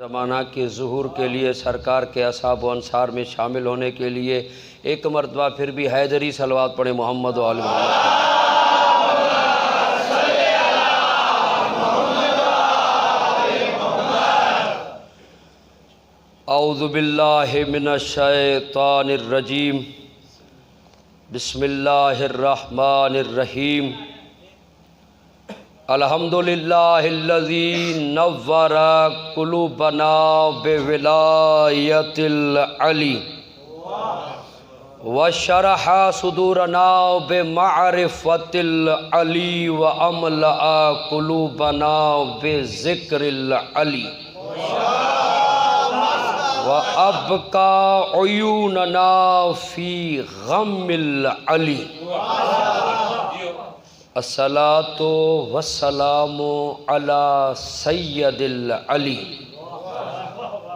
ज़माना के ज़ुहूर के लिए सरकार के असहाब व अंसार में शामिल होने के लिए एक मरतबा फिर भी हैदरी सलवात पढ़े मोहम्मद व आले मोहम्मद। औज़ु बिल्लाहि मिनश शैतानिर रजीम। बिस्मिल्लाहिर रहमानिर रहीम। अल्हम्दुलिल्लाहिल्लज़ी नव्वरा कुलूबना बिविलायतिल अली व शरहा सुदूरना बिमारिफतिल अली व अमला कुलूबना बिज़िक्रिल अली व अबका उयूनना फ़ी गम्मिल अली। अस्सलातु वस्सलामु अला सय्यदिल अली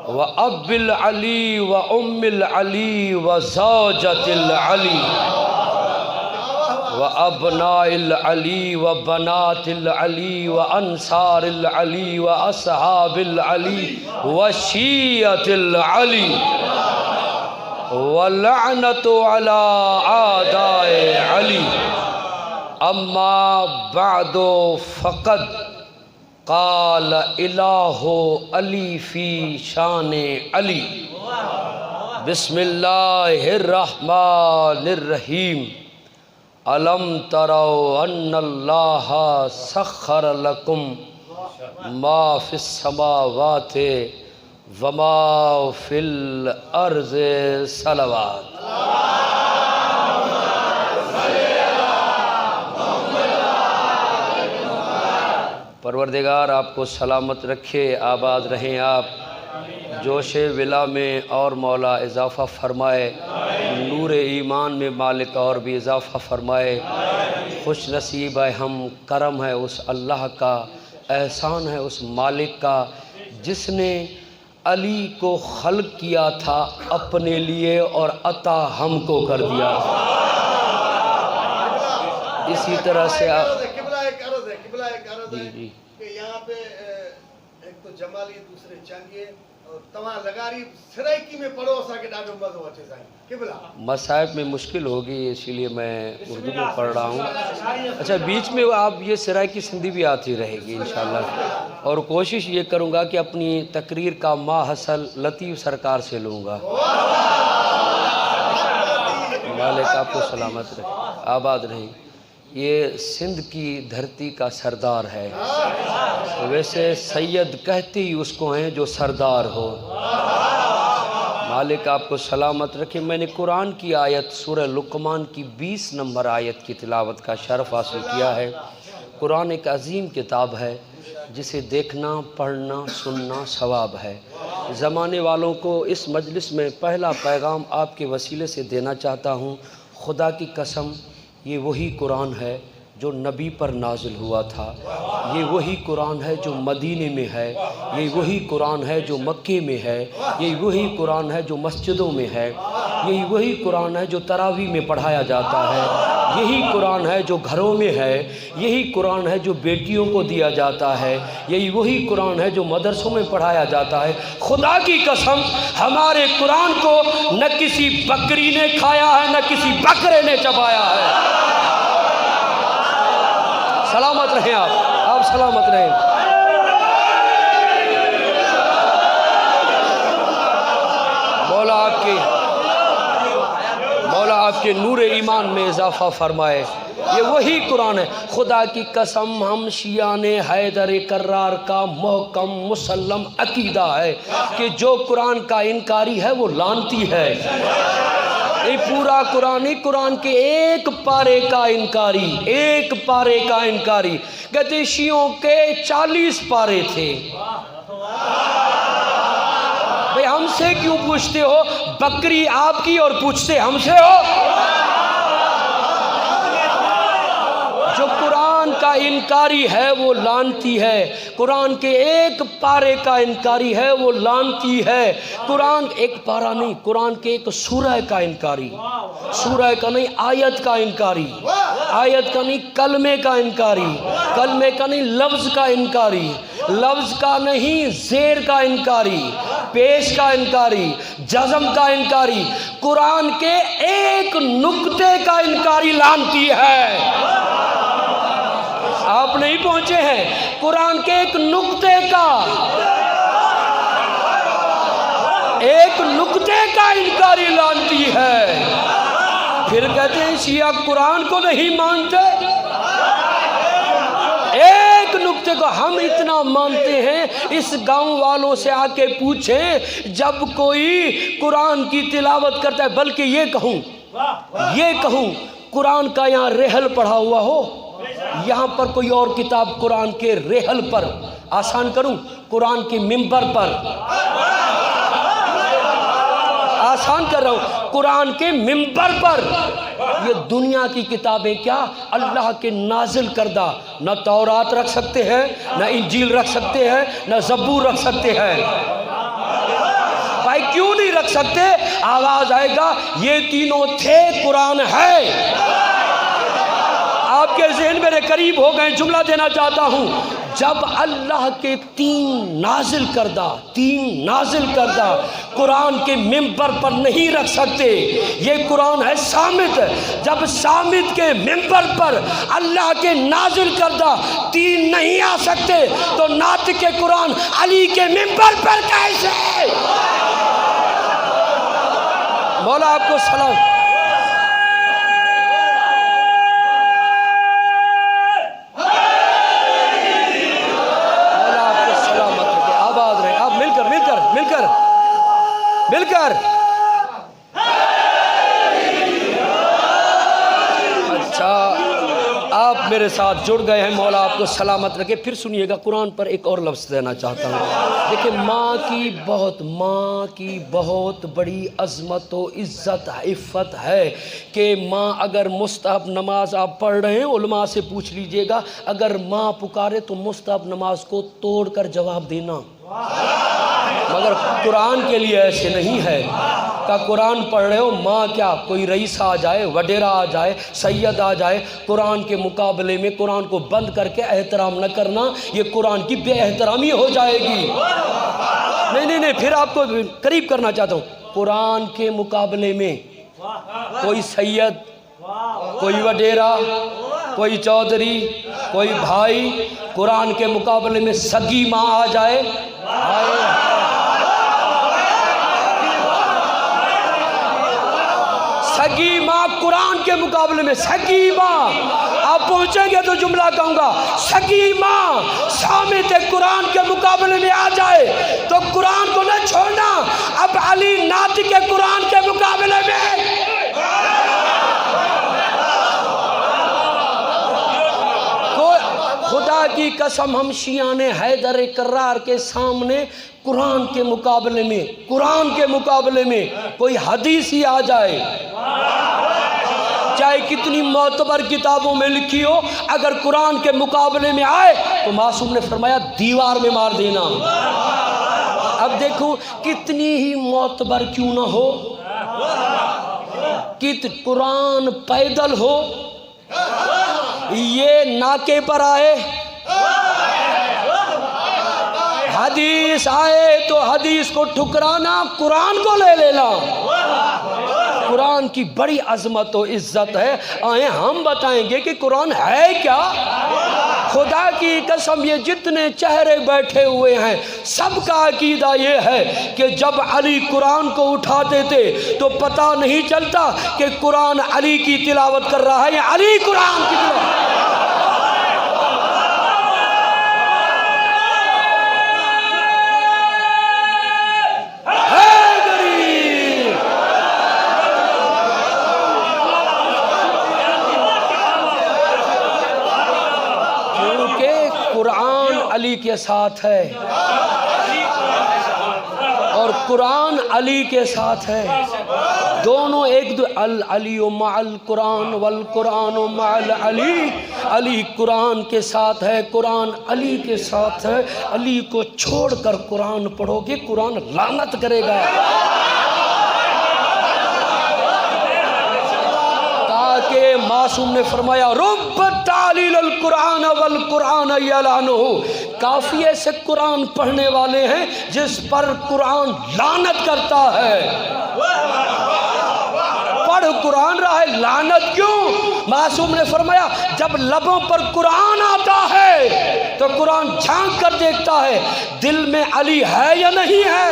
व अब्बिल अली व उम्मिल अली व ज़ौजतिल अली व अबनाइल अली व बनातिल अली व अंसारिल अली व अस्हाबिल अली व शियतिल अली व लअनतु अला आदाए अली। अम्मा बादो फ़क़द क़ाल इलाहो अली फ़ी शान अली। बिस्मिल्लाहिर रहमानिर रहीम। अलम तरौ अन्नल्लाहा सख़्ख़र लकुम मा फ़िस समावाति व मा फ़िल अर्ज़ि सलवात। परवरदिगार आपको सलामत रखे, आबाद रहें आप, जोश विला में और मौला इजाफ़ा फ़रमाए, नूर ईमान में मालिक और भी इजाफ़ा फ़रमाए। खुश नसीब है हम, करम है उस अल्लाह का, एहसान है उस मालिक का जिसने अली को खल्क़ किया था अपने लिए और अता हमको कर दिया। इसी तरह से जी जी यहाँ पे एक तो जमाली दूसरे चंगे और तमाम लगारी सराइकी में पढ़ो असांखे ॾाढो मज़ो अचे साईं किबला। मसाइब में मुश्किल होगी इसलिए मैं उर्दू में पढ़ रहा हूँ। अच्छा, बीच में आप ये सराइकी सिंधी भी आती रहेगी इंशाल्लाह, और कोशिश ये करूँगा कि अपनी तकरीर का माहसल लतीफ़ सरकार से लूँगा। मालिक आपको सलामत रहे, आबाद रहे। ये सिंध की धरती का सरदार है, वैसे सैयद कहते ही उसको हैं जो सरदार हो। मालिक आपको सलामत रखे। मैंने कुरान की आयत सूरह लुक़मान की 20 नंबर आयत की तिलावत का शर्फ़ हासिल किया है। कुरान एक अजीम किताब है जिसे देखना, पढ़ना, सुनना सवाब है। ज़माने वालों को इस मजलिस में पहला पैगाम आपके वसीले से देना चाहता हूँ। खुदा की कसम, ये वही कुरान है जो नबी पर नाजिल हुआ था, ये वही कुरान है जो मदीने में है, ये वही कुरान है जो मक्के में है, ये वही कुरान है जो मस्जिदों में है, यही वही कुरान है जो तरावी में पढ़ाया जाता है, यही कुरान है जो घरों में है, यही कुरान है जो बेटियों को दिया जाता है, यही वही कुरान है जो मदरसों में पढ़ाया जाता है। खुदा की कसम, हमारे कुरान को न किसी बकरी ने खाया है, न किसी बकरे ने चबाया है। सलामत रहें आप सलामत रहें। मौला आपके नूर ईमान में इजाफ़ा फरमाए। ये वही कुरान है। खुदा की कसम, हम शियाने हैदर कर्रार का महकम मुसल्लम अकीदा है कि जो कुरान का इनकारी है वो लानती है। ये पूरा कुरान ही कुरान के एक पारे का इनकारी, कहते शियों के 40 पारे थे। भाई हमसे क्यों पूछते हो? बकरी आपकी और पूछते हमसे हो? जो कुरान का इनकारी है वो लानती है, कुरान के एक पारे का इनकारी है वो लानती है। कुरान एक पारा नहीं, कुरान के एक सूरह का इनकारी, सूरह का नहीं आयत का इनकारी। आयत का नहीं, कलमे का इनकारी, कलमे का नहीं, लफ्ज़ का इनकारी, लफ्ज़ का नहीं, ज़ेर का इनकारी, पेश का इनकारी, जज़म का इनकारी, कुरान के एक नुक्ते का इनकारी लानती है। आप नहीं पहुंचे हैं, कुरान के एक नुक्ते का इनकारी लानती है। फिर कहते हैं शिया कुरान को नहीं मानते, एक नुक्ते को हम इतना मानते हैं। इस गांव वालों से आके पूछें, जब कोई कुरान की तिलावत करता है, बल्कि ये कहूँ कुरान का यहाँ रेहल पढ़ा हुआ हो, यहाँ पर कोई और किताब कुरान के रेहल पर, आसान करूं, कुरान के मिंबर पर, आसान कर रहा हूं, कुरान के मिंबर पर ये दुनिया की किताबें क्या अल्लाह के नाजिल करदा, न तौरात रख सकते हैं, न इंजील रख सकते हैं, न ज़बूर रख सकते हैं। भाई क्यों नहीं रख सकते? आवाज आएगा ये तीनों थे, कुरान है। आपके ज़हन मेरे करीब हो गए, जुमला देना चाहता हूं। जब अल्लाह के तीन नाजिल करदा कुरान के मिंबर पर नहीं रख सकते, ये कुरान है सामित। जब सामित के मिंबर पर अल्लाह के नाजिल करदा तीन नहीं आ सकते, तो नात के कुरान अली के मिंबर पर कैसे? मौला आपको सलाम। मिलकर अच्छा, आप मेरे साथ जुड़ गए हैं, मौला आपको सलामत रखे। फिर सुनिएगा, कुरान पर एक और लफ्ज़ देना चाहता हूँ। देखिए, माँ की बहुत बड़ी अज़मत व इज़्ज़त इफ़्फ़त है कि माँ अगर मुस्तहब नमाज आप पढ़ रहे हैं, उलमा से पूछ लीजिएगा, अगर माँ पुकारे तो मुस्तहब नमाज को तोड़ कर जवाब देना। मगर कुरान के लिए ऐसे नहीं है। का कुरान पढ़ रहे हो, माँ क्या, कोई रईस आ जाए, वडेरा आ जाए, सैयद आ जाए, कुरान के मुकाबले में कुरान को बंद करके एहतराम न करना, ये कुरान की बेएहतरामी हो जाएगी। नहीं, फिर आपको करीब करना चाहता हूँ। कुरान के मुकाबले में कोई सैयद, कोई वडेरा, कोई चौधरी, कोई भाई, कुरान के मुकाबले में सगी माँ आ जाए, सगी माँ कुरान के मुकाबले में, सगी माँ, आप पहुंचेंगे तो जुमला कहूंगा, सगी माँ सामित कुरान के मुकाबले में आ जाए तो कुरान को न छोड़ना। अब अली नात के कुरान के मुकाबले में खुदा की कसम, हम शियाने हैदर करार के सामने कुरान के मुकाबले में कोई हदीस ही आ जाए, चाहे कितनी मोतबर किताबों में लिखी हो, अगर कुरान के मुकाबले में आए तो मासूम ने फरमाया दीवार में मार देना। अब देखो, कितनी ही मोतबर क्यों ना हो, कुरान पैदल हो, ये नाके पर आए, हदीस आए तो हदीस को ठुकराना, कुरान को ले लेना। कुरान की बड़ी अजमत और इज्जत है। आए हम बताएंगे कि कुरान है क्या। खुदा की कसम, ये जितने चेहरे बैठे हुए हैं, सबका अकीदा ये है कि जब अली कुरान को उठाते थे तो पता नहीं चलता कि कुरान अली की तिलावत कर रहा है या अली कुरान की तिलावत। अली के साथ है और कुरान अली के साथ है, दोनों एक अल अली मअल कुरान वल कुरान मअल अली। अली कुरान के साथ है, कुरान अली के साथ है। अली को छोड़कर कुरान पढ़ोगे, कुरान लानत करेगा। के मासूम ने फरमाया रुब तालील अल कुरान वल कुरान यलानुहु, काफ़ी ऐसे कुरान पढ़ने वाले हैं जिस पर कुरान लानत करता है। पढ़ कुरान रहा है, लानत क्यों? मासूम ने फरमाया जब लबों पर कुरान आता है तो कुरान झांक कर देखता है दिल में अली है या नहीं है।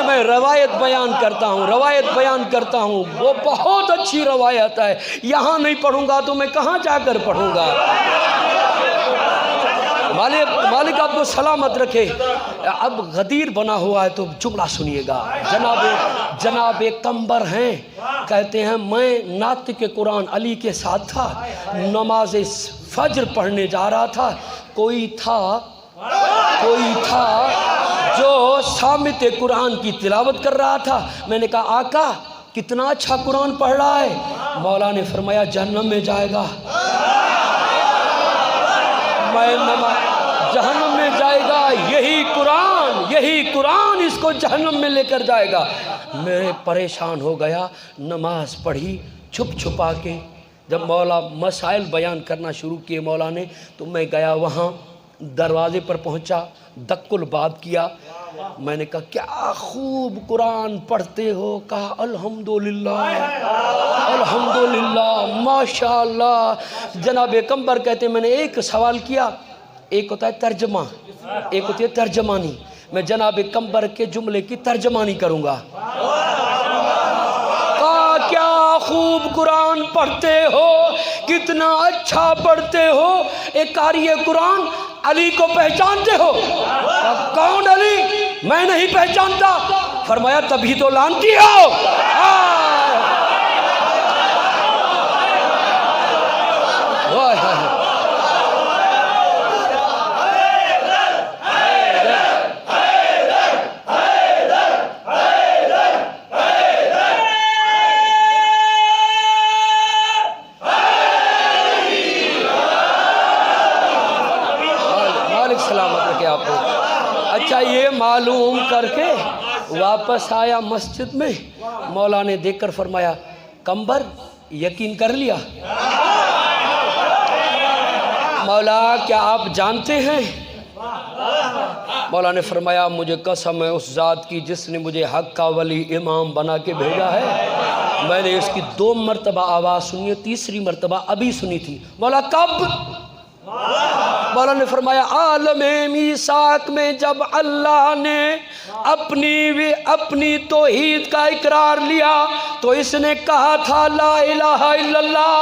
मैं रवायत बयान करता हूँ, वो बहुत अच्छी रवायत है। यहाँ नहीं पढ़ूंगा तो मैं कहाँ जाकर पढ़ूंगा। मालिक आपको सलामत रखे। अब गदीर बना हुआ है तो जुमला सुनिएगा। जनाब एक कंबर हैं, कहते हैं मैं नात के कुरान अली के साथ था, नमाज फज्र पढ़ने जा रहा था, कोई था जो सामित कुरान की तिलावत कर रहा था। मैंने कहा आका कितना अच्छा कुरान पढ़ रहा है। मौला ने फरमाया जहन्नम में जाएगा। जहन्नम में जाएगा, यही कुरान इसको जहन्नम में लेकर जाएगा। मैं परेशान हो गया, नमाज पढ़ी छुप छुपा के। जब मौला मसाइल बयान करना शुरू किए मौला ने, तो मैं गया वहाँ, दरवाजे पर पहुँचा, दक्कुल बाब किया। मैंने कहा क्या खूब कुरान पढ़ते हो। कहा अल्हम्दुलिल्लाह माशाअल्लाह। जनाब कंबर कहते मैंने एक सवाल किया, एक होता है तर्जमा, एक होती है तर्जमानी। मैं जनाब कंबर के जुमले की तर्जमानी करूँगा। क्या खूब कुरान पढ़ते हो, कितना अच्छा पढ़ते हो। एक कारी कुरान अली को पहचानते हो? कौन अली? मैं नहीं पहचानता। फरमाया तभी तो लानती हो। अच्छा ये मालूम करके वापस आया मस्जिद में, मौला ने देखकर फरमाया कंबर यकीन कर लिया? मौला क्या आप जानते हैं? मौला ने फरमाया मुझे कसम है उस ज़ात की जिसने मुझे हक का वली इमाम बना के भेजा है। मैंने इसकी 2 मरतबा आवाज़ सुनी है, तीसरी मरतबा अभी सुनी थी। मौला कब? मौला ने फरमाया आलमे मीसाक में जब अल्लाह ने अपनी तौहीद का इकरार लिया तो इसने कहा था ला इलाहा इल्लल्लाह,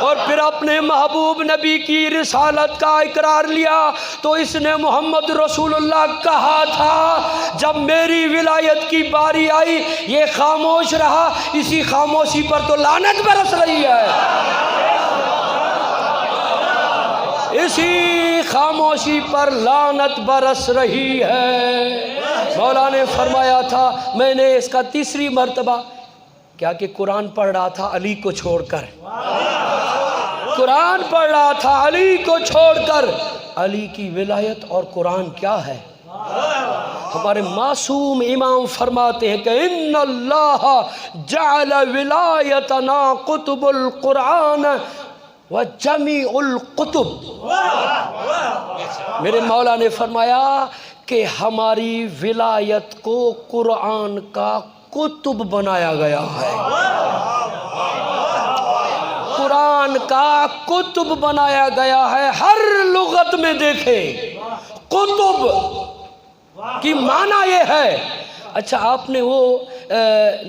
और फिर अपने महबूब नबी की रिसालत का इकरार लिया तो इसने मोहम्मद रसूलुल्लाह कहा था। जब मेरी विलायत की बारी आई ये खामोश रहा, इसी खामोशी पर तो लानत बरस रही है। इसी खामोशी पर लानत बरस रही है। मौला ने फरमाया था मैंने इसका तीसरी मर्तबा क्या कि कुरान पढ़ रहा था अली को छोड़कर, कुरान पढ़ रहा था अली को छोड़कर। अली की विलायत और कुरान क्या है? हमारे मासूम इमाम फरमाते हैं कि इन्नल्लाह जअल विलायतना कुतुबुल कुरान व जमीउल कुतुब। मेरे मौला ने फरमाया कि हमारी विलायत को कुरान का कुतुब बनाया गया है, कुरान का कुतुब बनाया गया है। हर लुगत में देखे कुतुब की माना ये है। अच्छा आपने वो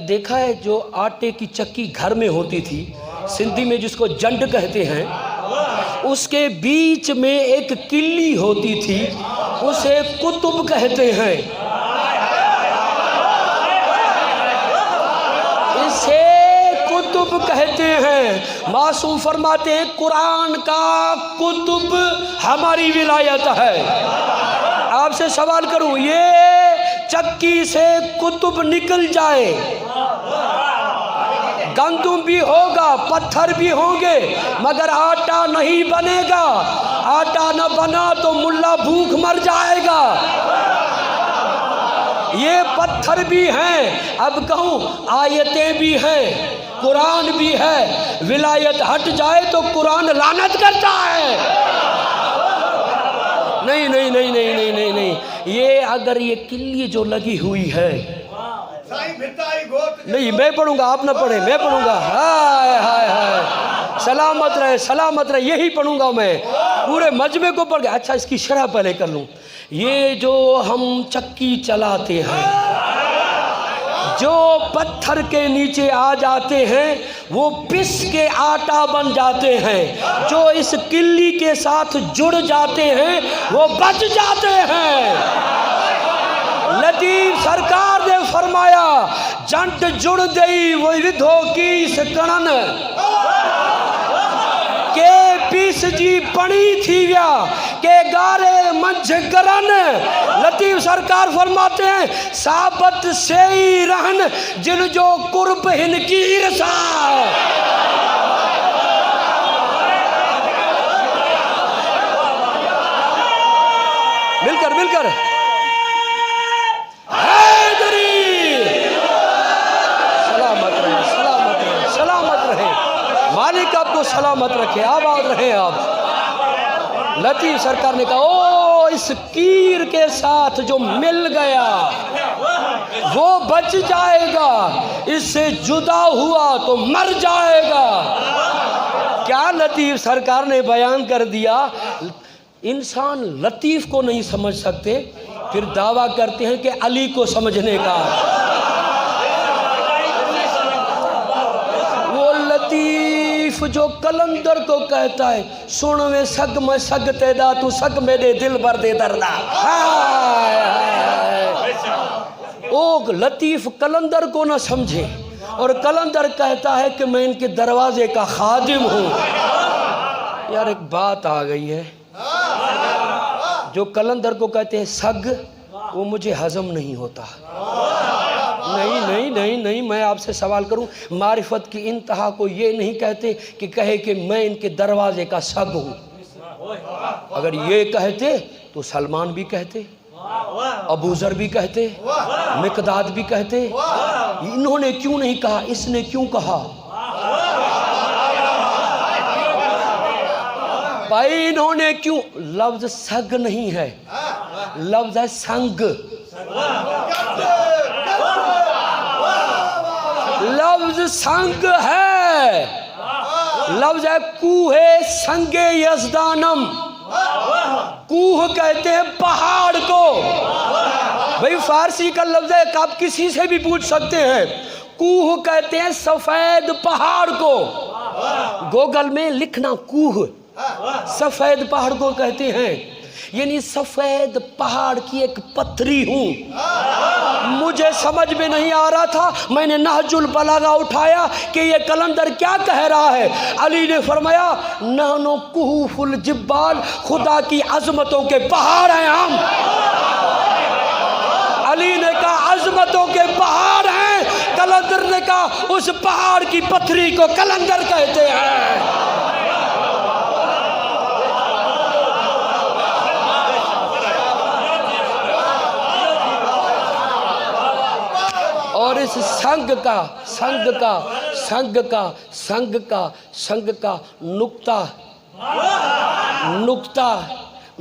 देखा है जो आटे की चक्की घर में होती थी, सिंधी में जिसको जंड कहते हैं, उसके बीच में एक किल्ली होती थी, उसे कुतुब कहते हैं। इसे कुतुब कहते हैं। मासूम फरमाते हैं कुरान का कुतुब हमारी विलायत है। आपसे सवाल करूं, ये चक्की से कुतुब निकल जाए, गंदुम भी होगा, पत्थर भी होंगे, मगर आटा नहीं बनेगा। आटा न बना तो मुल्ला भूख मर जाएगा। ये पत्थर भी हैं, अब कहूँ आयतें भी हैं, कुरान भी है। विलायत हट जाए तो कुरान लानत करता है। नहीं नहीं नहीं नहीं नहीं नहीं नहीं, ये अगर ये किल्ली जो लगी हुई है, नहीं मैं पढ़ूंगा, आप ना पढ़े, मैं पढ़ूंगा। हाय हाय हाय, सलामत रहे सलामत रहे, यही पढ़ूंगा मैं, पूरे मजमे को पढ़ के। अच्छा इसकी शरह पहले कर लूं। ये जो हम चक्की चलाते हैं, जो पत्थर के नीचे आ जाते हैं वो पिस के आटा बन जाते हैं, जो इस किल्ली के साथ जुड़ जाते हैं वो बच जाते हैं। लतीफ सरकार ने फरमाया, जंट जुड़ गई वो विधो की इस कणन के पीस जी पड़ी थी व्या के गारे मंझ करन। लतीफ सरकार फरमाते हैं, साबत से ही रहन जिन जो कुर्ब हिन की ईर्षा। मिलकर मिलकर मालिक आपको सलामत रखे, आबाद रहे आप। लतीफ सरकार ने कहा, ओ इस कीर के साथ जो मिल गया वो बच जाएगा, इससे जुदा हुआ तो मर जाएगा। क्या लतीफ सरकार ने बयान कर दिया। इंसान लतीफ को नहीं समझ सकते, फिर दावा करते हैं कि अली को समझने का। वो लतीफ जो कलंदर को कहता है, सुन में सग में सग तेदा तू सग मेरे दिल भर दे दर्दा। ओ लतीफ कलंदर को ना समझे, और कलंदर कहता है कि मैं इनके दरवाजे का खादिम हूँ। यार एक बात आ गई है, जो कलंदर को कहते हैं सग, वो मुझे हजम नहीं होता। नहीं नहीं नहीं नहीं, मैं आपसे सवाल करूं, मारिफत की इंतहा को ये नहीं कहते कि कहे कि मैं इनके दरवाजे का सग हूं। अगर ये कहते तो सलमान भी कहते, अबूजर भी कहते, मिकदाद भी कहते। इन्होंने क्यों नहीं कहा, इसने क्यों कहा? भाई इन्होंने क्यों? लफ्ज सग नहीं है, लफ्ज है संग। लफ्ज संग है, लफ्ज है कूहे संगे यजदानम। कूह कहते हैं पहाड़ को। भाई फारसी का लफ्ज है, आप किसी से भी पूछ सकते हैं। कूह कहते हैं सफेद पहाड़ को। गूगल में लिखना कूह, सफेद पहाड़ को कहते हैं। यानी सफेद पहाड़ की एक पत्थरी हूं। मुझे समझ में नहीं आ रहा था, मैंने नहजुल बलागा उठाया कि ये कलंदर क्या कह रहा है। अली ने फरमाया, नहनो कुहूफुल जिब्बाल, खुदा की अजमतों के पहाड़ हैं हम। अली ने कहा अजमतों के पहाड़ हैं, कलंदर ने कहा उस पहाड़ की पत्थरी को कलंदर कहते हैं। और इस संग का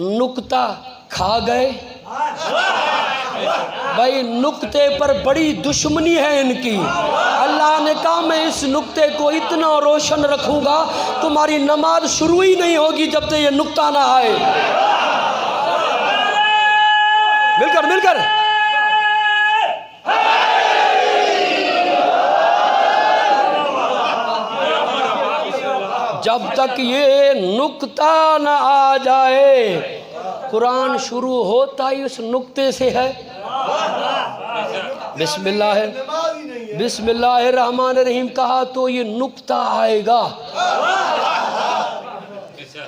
नुक्ता खा गए। भाई नुक्ते पर बड़ी दुश्मनी है इनकी। अल्लाह ने कहा मैं इस नुक्ते को इतना रोशन रखूंगा, तुम्हारी नमाज शुरू ही नहीं होगी जब तक ये नुक्ता ना आए। मिलकर जब तक ये नुक्ता न आ जाए, कुरान शुरू होता ही उस नुक्ते से है। बिस्मिल्लाहिर्रहमानिर्रहीम कहा तो ये नुक्ता आएगा।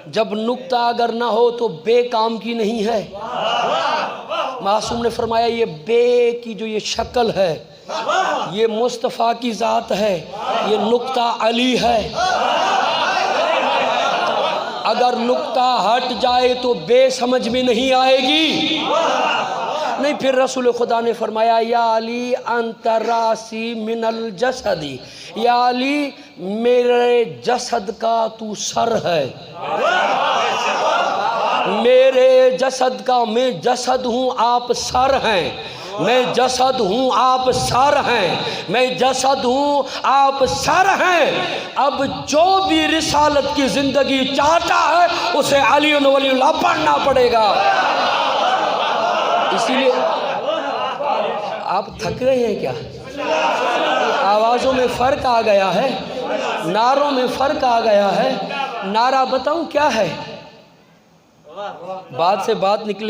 जब नुक्ता अगर ना हो तो बे काम की नहीं है। मासूम ने फरमाया ये बे की जो ये शक्ल है, ये मुस्तफ़ा की ज़ात है, ये नुक्ता अली है। अगर नुक्ता हट जाए तो बे समझ में नहीं आएगी। नहीं, फिर रसूल खुदा ने फरमाया या अली अंतरासी मिनल जसदी, या अली मेरे जसद का तू सर है, मेरे जसद का, मैं जसद हूँ आप सर हैं, मैं जसद हूँ आप सर हैं, मैं जसद हूँ आप सर हैं। अब जो भी रिसालत की ज़िंदगी चाहता है उसे अली वलीउल्लाह पढ़ना पड़ेगा। इसीलिए आप थक रहे हैं क्या? आवाज़ों में फ़र्क आ गया है, नारों में फ़र्क आ गया है। नारा बताऊं क्या है? बात से बात निकले।